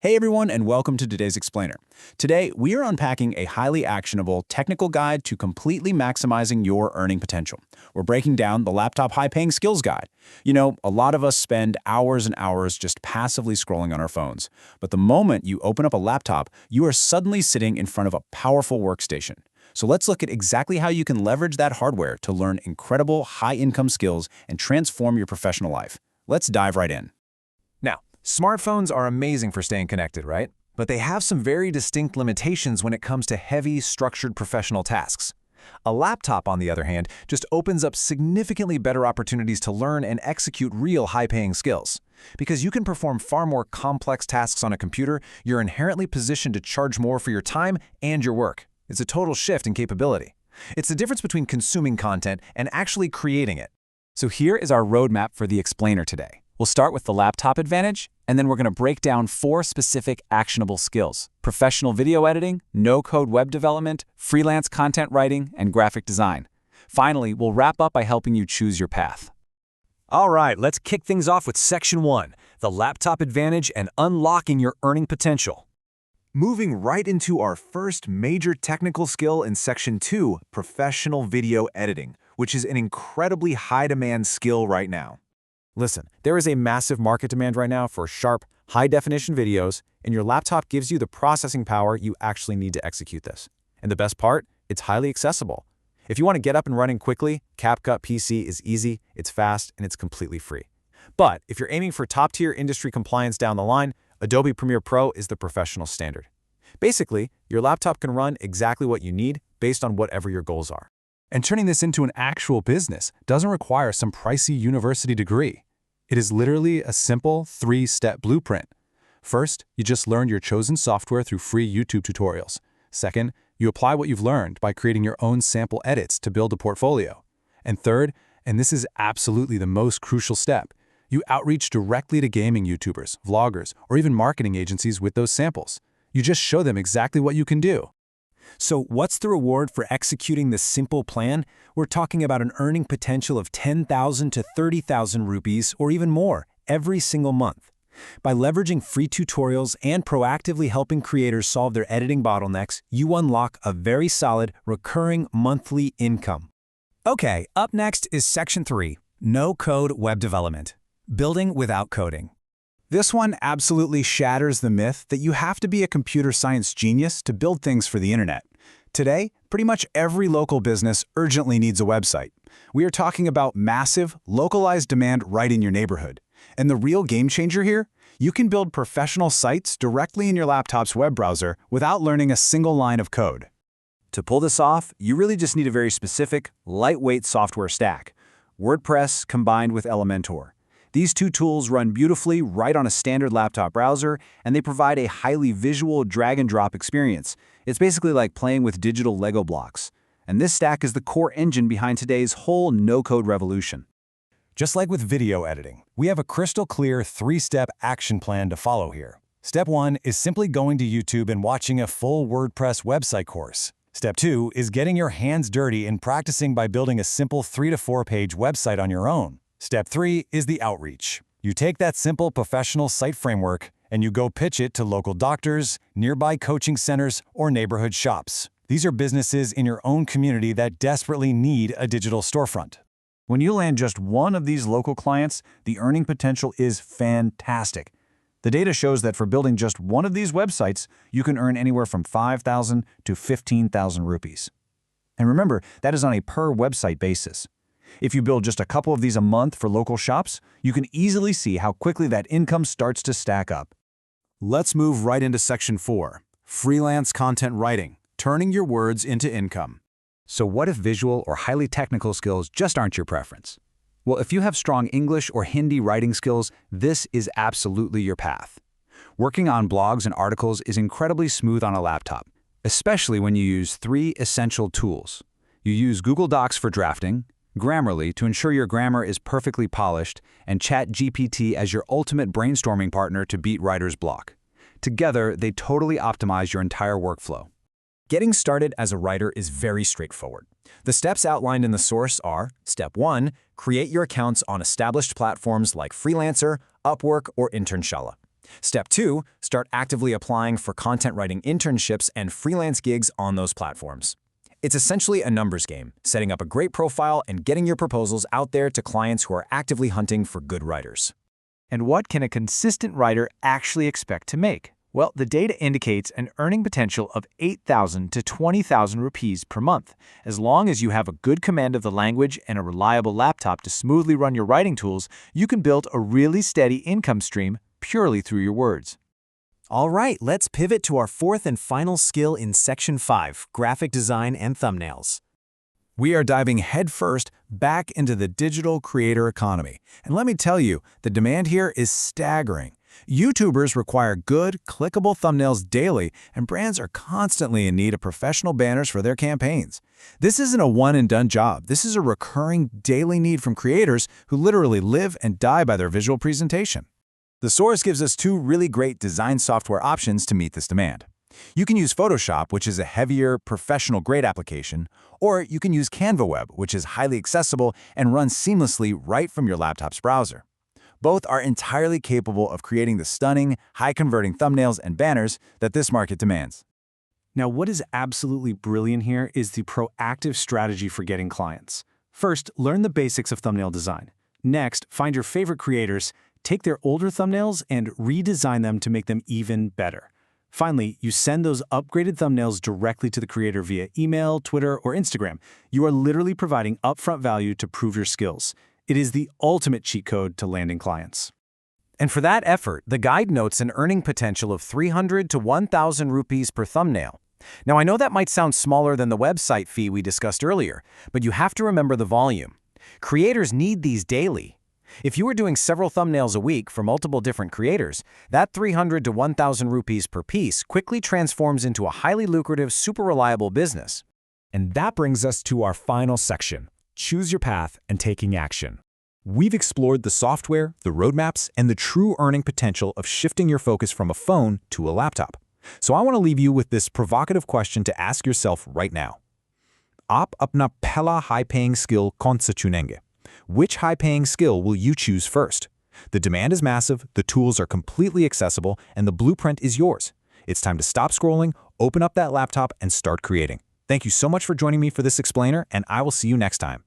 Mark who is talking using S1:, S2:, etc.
S1: Hey everyone, and welcome to today's Explainer. Today, we are unpacking a highly actionable technical guide to completely maximizing your earning potential. We're breaking down the Laptop High-Paying Skills Guide. You know, a lot of us spend hours and hours just passively scrolling on our phones. But the moment you open up a laptop, you are suddenly sitting in front of a powerful workstation. So let's look at exactly how you can leverage that hardware to learn incredible high-income skills and transform your professional life. Let's dive right in.
S2: Now, smartphones are amazing for staying connected, right? But they have some very distinct limitations when it comes to heavy, structured professional tasks. A laptop, on the other hand, just opens up significantly better opportunities to learn and execute real high-paying skills. Because you can perform far more complex tasks on a computer, you're inherently positioned to charge more for your time and your work. It's a total shift in capability. It's the difference between consuming content and actually creating it.
S1: So here is our roadmap for the Explainer today. We'll start with the laptop advantage, and then we're going to break down 4 specific actionable skills: professional video editing, no-code web development, freelance content writing, and graphic design. Finally, we'll wrap up by helping you choose your path.
S2: All right, let's kick things off with Section 1, the laptop advantage and unlocking your earning potential. Moving right into our first major technical skill in Section 2, professional video editing, which is an incredibly high-demand skill right now. Listen, there is a massive market demand right now for sharp, high-definition videos, and your laptop gives you the processing power you actually need to execute this. And the best part? It's highly accessible. If you want to get up and running quickly, CapCut PC is easy, it's fast, and it's completely free. But if you're aiming for top-tier industry compliance down the line, Adobe Premiere Pro is the professional standard. Basically, your laptop can run exactly what you need based on whatever your goals are.
S3: And turning this into an actual business doesn't require some pricey university degree. It is literally a simple 3-step blueprint. First, you just learn your chosen software through free YouTube tutorials. Second, you apply what you've learned by creating your own sample edits to build a portfolio. And third, and this is absolutely the most crucial step, you outreach directly to gaming YouTubers, vloggers, or even marketing agencies with those samples. You just show them exactly what you can do.
S2: So what's the reward for executing this simple plan? We're talking about an earning potential of 10,000 to 30,000 rupees or even more every single month. By leveraging free tutorials and proactively helping creators solve their editing bottlenecks, you unlock a very solid, recurring monthly income. Okay, up next is Section 3, No-Code Web Development, Building Without Coding. This one absolutely shatters the myth that you have to be a computer science genius to build things for the internet. Today, pretty much every local business urgently needs a website. We are talking about massive, localized demand right in your neighborhood. And the real game changer here? You can build professional sites directly in your laptop's web browser without learning a single line of code. To pull this off, you really just need a very specific, lightweight software stack: WordPress combined with Elementor. These two tools run beautifully right on a standard laptop browser, and they provide a highly visual drag-and-drop experience. It's basically like playing with digital Lego blocks. And this stack is the core engine behind today's whole no-code revolution. Just like with video editing, we have a crystal clear 3-step action plan to follow here. Step 1 is simply going to YouTube and watching a full WordPress website course. Step 2 is getting your hands dirty and practicing by building a simple 3 to 4 page website on your own. Step 3 is the outreach. You take that simple professional site framework and you go pitch it to local doctors, nearby coaching centers, or neighborhood shops. These are businesses in your own community that desperately need a digital storefront. When you land just one of these local clients, the earning potential is fantastic. The data shows that for building just one of these websites, you can earn anywhere from 5,000 to 15,000 rupees. And remember, that is on a per website basis. If you build just a couple of these a month for local shops, you can easily see how quickly that income starts to stack up. Let's move right into Section 4, Freelance Content Writing, Turning Your Words into Income. So what if visual or highly technical skills just aren't your preference? Well, if you have strong English or Hindi writing skills, this is absolutely your path. Working on blogs and articles is incredibly smooth on a laptop, especially when you use 3 essential tools. You use Google Docs for drafting, Grammarly to ensure your grammar is perfectly polished, and ChatGPT as your ultimate brainstorming partner to beat writer's block. Together, they totally optimize your entire workflow. Getting started as a writer is very straightforward. The steps outlined in the source are: Step 1, create your accounts on established platforms like Freelancer, Upwork, or Internshala.
S1: Step 2, start actively applying for content writing internships and freelance gigs on those platforms. It's essentially a numbers game, setting up a great profile and getting your proposals out there to clients who are actively hunting for good writers.
S2: And what can a consistent writer actually expect to make? Well, the data indicates an earning potential of 8,000 to 20,000 rupees per month. As long as you have a good command of the language and a reliable laptop to smoothly run your writing tools, you can build a really steady income stream purely through your words.
S4: All right, let's pivot to our fourth and final skill in Section 5, graphic design and thumbnails.
S1: We are diving headfirst back into the digital creator economy. And let me tell you, the demand here is staggering. YouTubers require good, clickable thumbnails daily, and brands are constantly in need of professional banners for their campaigns. This isn't a one-and-done job. This is a recurring daily need from creators who literally live and die by their visual presentation. The source gives us two really great design software options to meet this demand. You can use Photoshop, which is a heavier, professional-grade application, or you can use Canva Web, which is highly accessible and runs seamlessly right from your laptop's browser. Both are entirely capable of creating the stunning, high-converting thumbnails and banners that this market demands.
S2: Now, what is absolutely brilliant here is the proactive strategy for getting clients. First, learn the basics of thumbnail design. Next, find your favorite creators, take their older thumbnails and redesign them to make them even better. Finally, you send those upgraded thumbnails directly to the creator via email, Twitter, or Instagram. You are literally providing upfront value to prove your skills. It is the ultimate cheat code to landing clients.
S1: And for that effort, the guide notes an earning potential of 300 to 1,000 rupees per thumbnail. Now, I know that might sound smaller than the website fee we discussed earlier, but you have to remember the volume. Creators need these daily. If you were doing several thumbnails a week for multiple different creators, that 300 to 1,000 rupees per piece quickly transforms into a highly lucrative, super reliable business.
S2: And that brings us to our final section, choose your path and taking action.
S3: We've explored the software, the roadmaps, and the true earning potential of shifting your focus from a phone to a laptop. So I want to leave you with this provocative question to ask yourself right now. Aap apna pehla high-paying skill kaun sa chunenge? Which high-paying skill will you choose first? The demand is massive, the tools are completely accessible, and the blueprint is yours. It's time to stop scrolling, open up that laptop, and start creating. Thank you so much for joining me for this explainer, and I will see you next time.